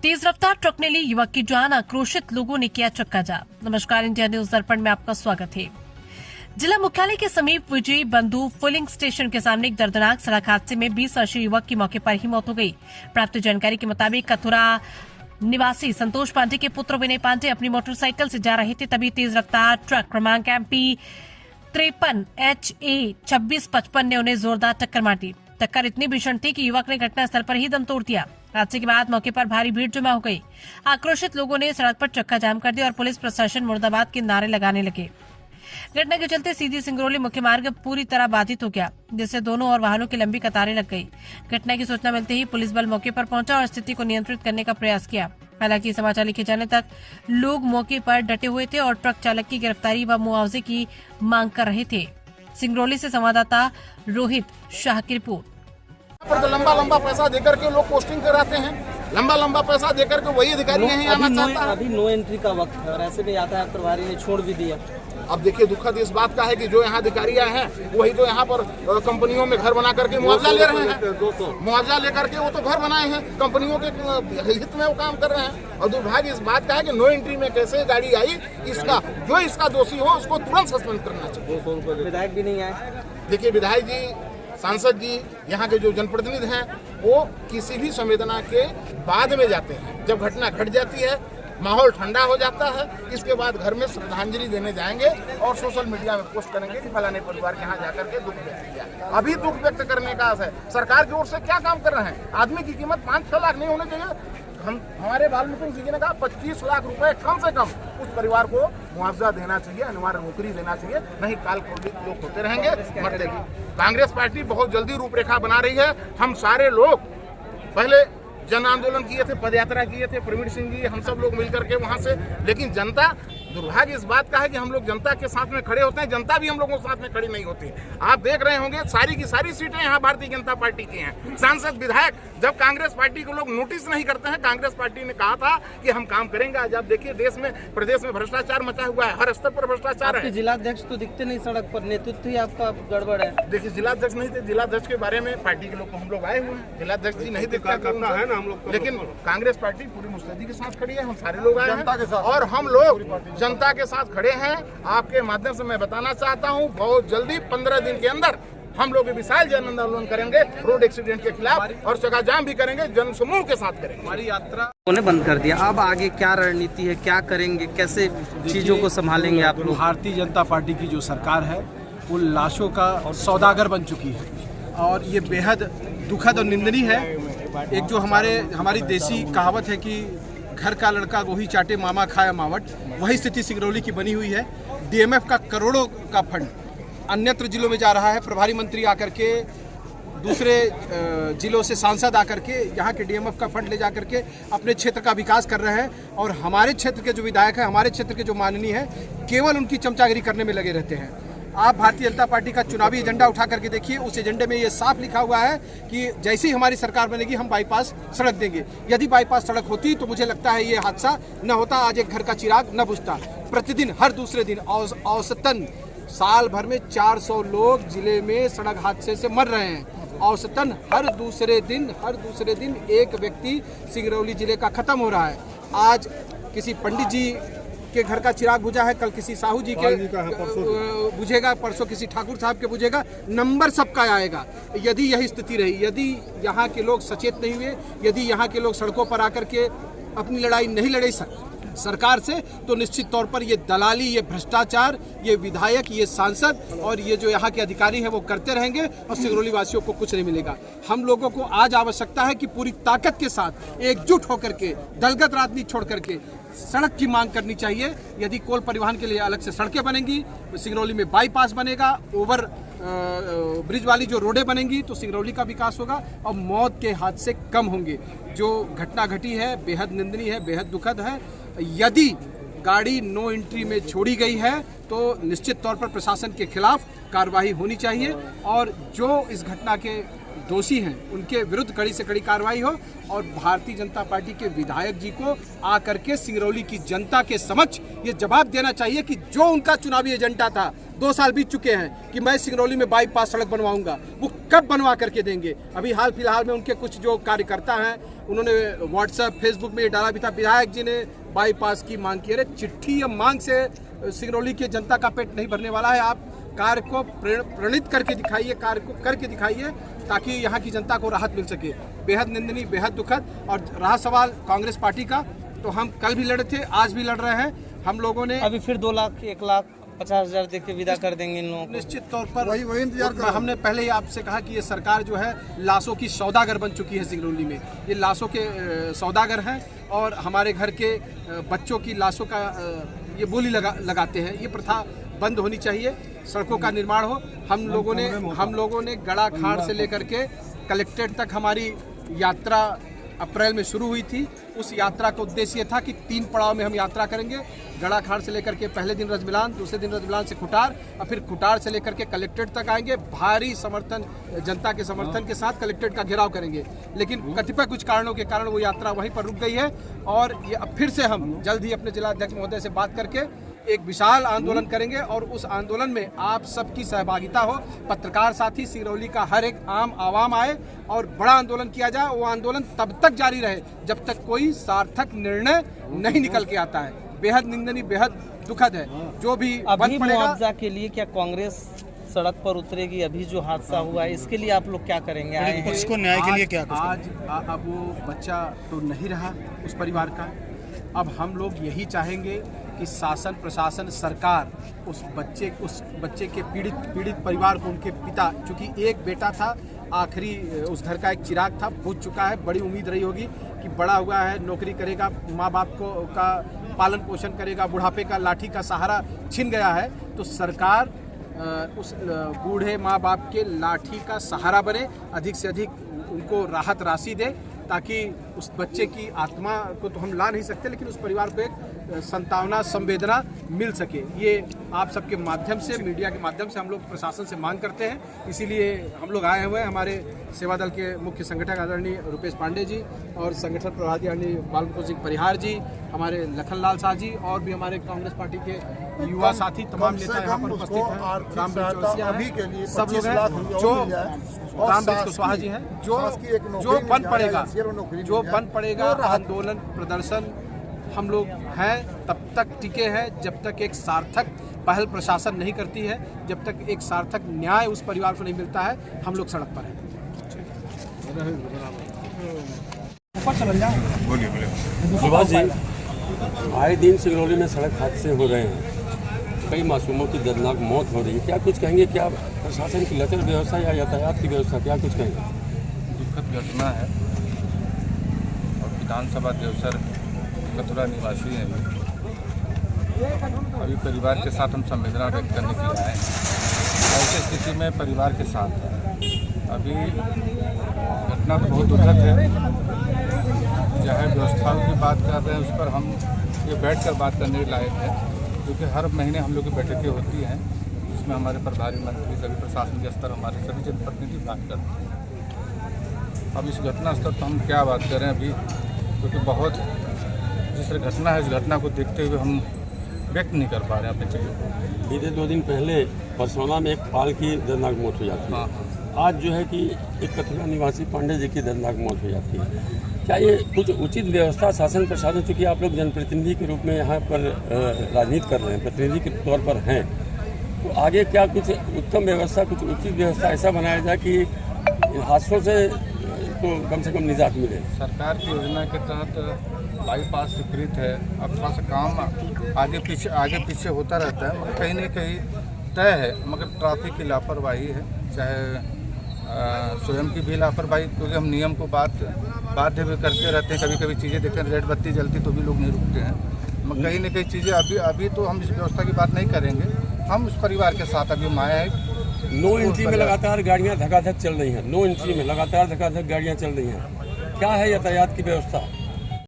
तेज रफ्तार ट्रक ने ली युवक की जान, आक्रोशित लोगों ने किया चक्का जाम। नमस्कार, इंडिया न्यूज दर्पण में आपका स्वागत है। जिला मुख्यालय के समीप विजय बंधु फिलिंग स्टेशन के सामने एक दर्दनाक सड़क हादसे में 20 वर्षीय युवक की मौके पर ही मौत हो गई। प्राप्त जानकारी के मुताबिक कथुरा निवासी संतोष पांडे के पुत्र विनय पांडे अपनी मोटरसाइकिल से जा रहे थे, तभी तेज रफ्तार ट्रक क्रमांक MP 53 HA 2655 ने उन्हें जोरदार टक्कर मार दी। टक्कर इतनी भीषण थी कि युवक ने घटनास्थल पर ही दम तोड़ दिया। हादसे के बाद मौके पर भारी भीड़ जमा हो गई। आक्रोशित लोगों ने सड़क पर चक्का जाम कर दिया और पुलिस प्रशासन मुर्दाबाद के नारे लगाने लगे। घटना के चलते सीधी सिंगरौली मुख्य मार्ग पूरी तरह बाधित हो गया, जिससे दोनों और वाहनों की लंबी कतारें लग गई। घटना की सूचना मिलते ही पुलिस बल मौके पर पहुंचा और स्थिति को नियंत्रित करने का प्रयास किया। हालांकि समाचार लिखे जाने तक लोग मौके पर डटे हुए थे और ट्रक चालक की गिरफ्तारी व मुआवजे की मांग कर रहे थे। सिंगरौली से संवाददाता रोहित शाह की रिपोर्ट। पर तो लंबा पैसा देकर के लोग पोस्टिंग कराते हैं, लंबा पैसा देकर के वही अधिकारी नहीं आना चाहता है। अभी नो एंट्री का वक्त है और ऐसे में यातायात प्रभारी ने छोड़ भी दिया। अब देखिए, दुखद इस बात का है कि जो यहाँ अधिकारी आए हैं वही तो यहाँ पर कंपनियों में घर बना करके मुआवजा ले रहे हैं। मुआवजा लेकर के वो तो घर बनाए हैं, कंपनियों के हित में वो काम कर रहे हैं। और दुर्भाग्य इस बात का है कि नो एंट्री में कैसे गाड़ी आई, इसका दोषी हो उसको तुरंत सस्पेंड करना चाहिए। विधायक भी नहीं आए। देखिए, विधायक जी, सांसद जी, यहाँ के जो जनप्रतिनिधि हैं वो किसी भी संवेदना के बाद में जाते हैं। जब घटना घट जाती है, माहौल ठंडा हो जाता है, इसके बाद घर में श्रद्धांजलि देने जाएंगे और सोशल मीडिया में पोस्ट करेंगे कि फलाने परिवार के यहाँ जाकर के दुख व्यक्त किया। अभी दुख व्यक्त करने का है। सरकार की ओर से क्या काम कर रहे हैं? आदमी की कीमत 5-6 लाख नहीं होनी चाहिए। हमारे वाल्मीकि जी ने कहा 25 लाख रुपए कम से कम उस परिवार को मुआवजा देना चाहिए, अनिवार्य नौकरी देना चाहिए, नहीं काल कोविद लोग होते रहेंगे, मरते रहेंगे। कांग्रेस पार्टी बहुत जल्दी रूपरेखा बना रही है। हम सारे लोग पहले जन आंदोलन किए थे, पदयात्रा किए थे, प्रवीण सिंह जी, हम सब लोग मिलकर के वहां से, लेकिन जनता, दुर्भाग्य इस बात का है कि हम लोग जनता के साथ में खड़े होते हैं, जनता भी हम लोगों के साथ में खड़ी नहीं होती। आप देख रहे होंगे सारी की सारी सीटें यहाँ भारतीय जनता पार्टी की हैं। सांसद, विधायक, जब कांग्रेस पार्टी को लोग नोटिस नहीं करते हैं, कांग्रेस पार्टी ने कहा था कि हम काम करेंगे। आज आप देखिए, देश में, प्रदेश में भ्रष्टाचार मचा हुआ है, हर स्तर पर भ्रष्टाचार है। जिलाध्यक्ष तो दिखते नहीं सड़क पर, नेतृत्व ही आपका गड़बड़ है। देखिए, जिलाध्यक्ष नहीं थे, जिलाध्यक्ष के बारे में पार्टी के लोग हम लोग आए हुए हैं, जिलाध्यक्ष जी नहीं दिखता करना है ना हम लोग, लेकिन कांग्रेस पार्टी पूरी मुस्तैदी के साथ खड़ी है। हम सारे लोग आए हैं और हम लोग जनता के साथ खड़े हैं। आपके माध्यम से मैं बताना चाहता हूं, बहुत जल्दी 15 दिन के अंदर हम लोग विशाल जन आंदोलन करेंगे रोड एक्सीडेंट के खिलाफ और चक्का जाम भी करेंगे, जन समूह के साथ करेंगे। हमारी यात्रा उन्हें बंद कर दिया। अब आगे क्या रणनीति है, क्या करेंगे, कैसे चीजों को संभालेंगे आप लोग? भारतीय जनता पार्टी की जो सरकार है वो लाशों का सौदागर बन चुकी है और ये बेहद दुखद और निंदनीय है। एक जो हमारी देसी कहावत है कि घर का लड़का गोही चाटे मामा खाया मावट, वही स्थिति सिंगरौली की बनी हुई है। DMF का करोड़ों का फंड अन्यत्र जिलों में जा रहा है। प्रभारी मंत्री आकर के, दूसरे जिलों से सांसद आकर के यहाँ के DMF का फंड ले जा करके अपने क्षेत्र का विकास कर रहे हैं और हमारे क्षेत्र के जो विधायक हैं, हमारे क्षेत्र के जो माननीय हैं, केवल उनकी चमचागिरी करने में लगे रहते हैं। आप भारतीय जनता पार्टी का चुनावी एजेंडा उठा करके देखिए, उस एजेंडे में ये साफ लिखा हुआ है कि जैसे ही हमारी सरकार बनेगी हम बाईपास सड़क देंगे। यदि बाईपास सड़क होती तो मुझे लगता है ये हादसा न होता, आज एक घर का चिराग न बुझता। प्रतिदिन, हर दूसरे दिन औसतन साल भर में 400 लोग जिले में सड़क हादसे से मर रहे हैं। औसतन हर दूसरे दिन एक व्यक्ति सिंगरौली जिले का खत्म हो रहा है। आज किसी पंडित जी के घर का चिराग बुझा है, कल किसी साहू जी के बुझेगा, परसों किसी ठाकुर साहब के बुझेगा, नंबर सबका आएगा। यदि यही स्थिति रही, यदि यहाँ के लोग सचेत नहीं हुए, यदि यहाँ के लोग सड़कों पर आकर के अपनी लड़ाई नहीं लड़े सरकार से, तो निश्चित तौर पर ये दलाली, ये भ्रष्टाचार, ये विधायक, ये सांसद और ये जो यहाँ के अधिकारी हैं वो करते रहेंगे और सिंगरौली वासियों को कुछ नहीं मिलेगा। हम लोगों को आज आवश्यकता है कि पूरी ताकत के साथ एकजुट होकर के, दलगत राजनीति छोड़ करके सड़क की मांग करनी चाहिए। यदि कोल परिवहन के लिए अलग से सड़कें बनेंगी, सिंगरौली में बाईपास बनेगा, ओवर ब्रिज वाली जो रोडें बनेंगी तो सिंगरौली का विकास होगा और मौत के हादसे कम होंगे। जो घटना घटी है बेहद निंदनीय है, बेहद दुखद है। यदि गाड़ी नो एंट्री में छोड़ी गई है तो निश्चित तौर पर प्रशासन के खिलाफ कार्रवाई होनी चाहिए और जो इस घटना के दोषी हैं उनके विरुद्ध कड़ी से कड़ी कार्रवाई हो और भारतीय जनता पार्टी के विधायक जी को आकर के सिंगरौली की जनता के समक्ष ये जवाब देना चाहिए कि जो उनका चुनावी एजेंडा था, 2 साल बीत चुके हैं कि मैं सिंगरौली में बाईपास सड़क बनवाऊंगा, वो कब बनवा करके देंगे। अभी हाल फिलहाल में उनके कुछ जो कार्यकर्ता हैं उन्होंने व्हाट्सएप फेसबुक में ये डाला भी था, विधायक जी ने बाईपास की मांग की। अरे चिट्ठी या मांग से सिंगरौली की जनता का पेट नहीं भरने वाला है। आप कार्य को प्रणीत करके दिखाइए, कार्य को करके दिखाइए ताकि यहाँ की जनता को राहत मिल सके। बेहद निंदनीय, बेहद दुखद। और रहा सवाल कांग्रेस पार्टी का, तो हम कल भी लड़े थे, आज भी लड़ रहे हैं। हम लोगों ने अभी फिर 2,01,50,000 दे के विदा कर देंगे इन लोगों को। निश्चित तौर पर वही इंतजार कर। हमने पहले ही आपसे कहा कि ये सरकार जो है लाशों की सौदागर बन चुकी है। सिंगरौली में ये लाशों के सौदागर हैं और हमारे घर के बच्चों की लाशों का ये बोली लगाते हैं। ये प्रथा बंद होनी चाहिए, सड़कों का निर्माण हो। हम लोगों ने गड़ा खाड़ से लेकर के कलेक्ट्रेट तक हमारी यात्रा अप्रैल में शुरू हुई थी। उस यात्रा का उद्देश्य ये था कि 3 पड़ाव में हम यात्रा करेंगे। गड़ा खाड़ से लेकर के पहले दिन रजबिलान, दूसरे दिन रजबिलान से कुटार और फिर कुटार से लेकर के कलेक्ट्रेट तक आएंगे। भारी समर्थन, जनता के समर्थन के साथ कलेक्ट्रेट का घेराव करेंगे। लेकिन कतिपय कुछ कारणों के कारण वो यात्रा वहीं पर रुक गई है और ये अब फिर से हम जल्द ही अपने जिलाध्यक्ष महोदय से बात करके एक विशाल आंदोलन करेंगे और उस आंदोलन में आप सबकी सहभागिता हो। पत्रकार साथी, सिंगरौली का हर एक आम आवाम आए और बड़ा आंदोलन किया जाए। वो आंदोलन तब तक जारी रहे जब तक कोई सार्थक निर्णय नहीं निकल के आता है। बेहद निंदनीय, बेहद दुखद है। जो भी अभी मुआवजा के लिए क्या कांग्रेस सड़क पर उतरेगी? अभी जो हादसा हुआ है इसके लिए आप लोग क्या करेंगे? आए हैं उसको न्याय के लिए क्या आज अब वो बच्चा तो नहीं रहा उस परिवार का। अब हम लोग यही चाहेंगे कि शासन, प्रशासन, सरकार उस बच्चे के पीड़ित परिवार को, उनके पिता, चूँकि एक बेटा था, आखिरी उस घर का एक चिराग था, बुझ चुका है। बड़ी उम्मीद रही होगी कि बड़ा हुआ है, नौकरी करेगा, माँ बाप का पालन पोषण करेगा, बुढ़ापे का लाठी का सहारा छिन गया है। तो सरकार उस बूढ़े माँ बाप के लाठी का सहारा बने, अधिक से अधिक उनको राहत राशि दे ताकि उस बच्चे की आत्मा को तो हम ला नहीं सकते, लेकिन उस परिवार को एक संतावना, संवेदना मिल सके। ये आप सबके माध्यम से, मीडिया के माध्यम से हम लोग प्रशासन से मांग करते हैं। इसीलिए हम लोग आए हुए हैं। हमारे सेवा दल के मुख्य संगठक आदरणीय रुपेश पांडे जी और संगठन प्रभारी आदरणीय बालमुकुंद सिंह परिहार जी, हमारे लखनलाल शाह जी और भी हमारे कांग्रेस पार्टी के युवा साथी, तमाम नेता यहाँ पर उपस्थित हैं। रामबीर चौरसिया हैं, सब लोग हैं। जो रामबीर कुशवाहा जी हैं, जो बन पड़ेगा आंदोलन, प्रदर्शन हम लोग हैं तब तक टिके हैं जब तक एक सार्थक पहल प्रशासन नहीं करती है, जब तक एक सार्थक न्याय उस परिवार को नहीं मिलता है। हम लोग सड़क पर हैं। सुभाष जी, आए दिन सिंगरौली में सड़क हादसे हो रहे हैं, कई मासूमों की दर्दनाक मौत हो रही है। क्या कुछ कहेंगे? क्या प्रशासन की लचर व्यवस्था या यातायात की व्यवस्था, क्या कुछ कहेंगे? दुखद घटना है और विधानसभा देवसर कथुरा निवासी हैं। अभी परिवार के साथ हम संवेदना व्यक्त करने के लिए आए हैं। ऐसी स्थिति में परिवार के साथ है। अभी घटना तो बहुत दुखद है। चाहे व्यवस्थाओं की बात कर रहे हैं, उस पर हम ये बैठ कर बात करने के लायक है, क्योंकि हर महीने हम लोग की बैठकें होती हैं जिसमें हमारे प्रभारी मंत्री, सभी प्रशासन के स्तर, हमारे सभी जनप्रतिनिधि बात करते हैं। अब इस घटना स्तर पर हम क्या बात करें अभी, क्योंकि बहुत जिस तरह घटना है, इस घटना को देखते हुए हम व्यक्त नहीं कर पा रहे हैं अपनी चीज़ों को। बीते 2 दिन पहले परसौना में एक पाल की दर्दनाक मौत हो जाती है। आज जो है कि एक कथुरा निवासी पांडे जी की दर्दनाक मौत हो जाती है। क्या ये कुछ उचित व्यवस्था शासन प्रशासन, चूँकि आप लोग जनप्रतिनिधि के रूप में यहाँ पर राजनीति कर रहे हैं, प्रतिनिधि के तौर पर हैं, तो आगे क्या कुछ उत्तम व्यवस्था, कुछ उचित व्यवस्था ऐसा बनाया जाए कि इन हादसों से तो कम से कम निजात मिले? सरकार की योजना के तहत बाईपास स्वीकृत है। अब थोड़ा सा काम आगे पीछे होता रहता है, मगर कहीं न कहीं तय है। मगर ट्रैफिक की लापरवाही है, चाहे स्वयं की भी लापरवाही, क्योंकि हम नियम को बाध्य भी करते रहते हैं। कभी कभी चीज़ें देखते हैं, रेड बत्ती जलती तो भी लोग नहीं रुकते हैं। मगर कहीं न कहीं चीज़ें अभी तो हम इस व्यवस्था की बात नहीं करेंगे। हम उस परिवार के साथ अभी माया है। 9 इंची में लगातार गाड़ियाँ धकाधक चल रही हैं, 9 इंची में लगातार धकाधक गाड़ियाँ चल रही हैं। क्या है यातायात की व्यवस्था?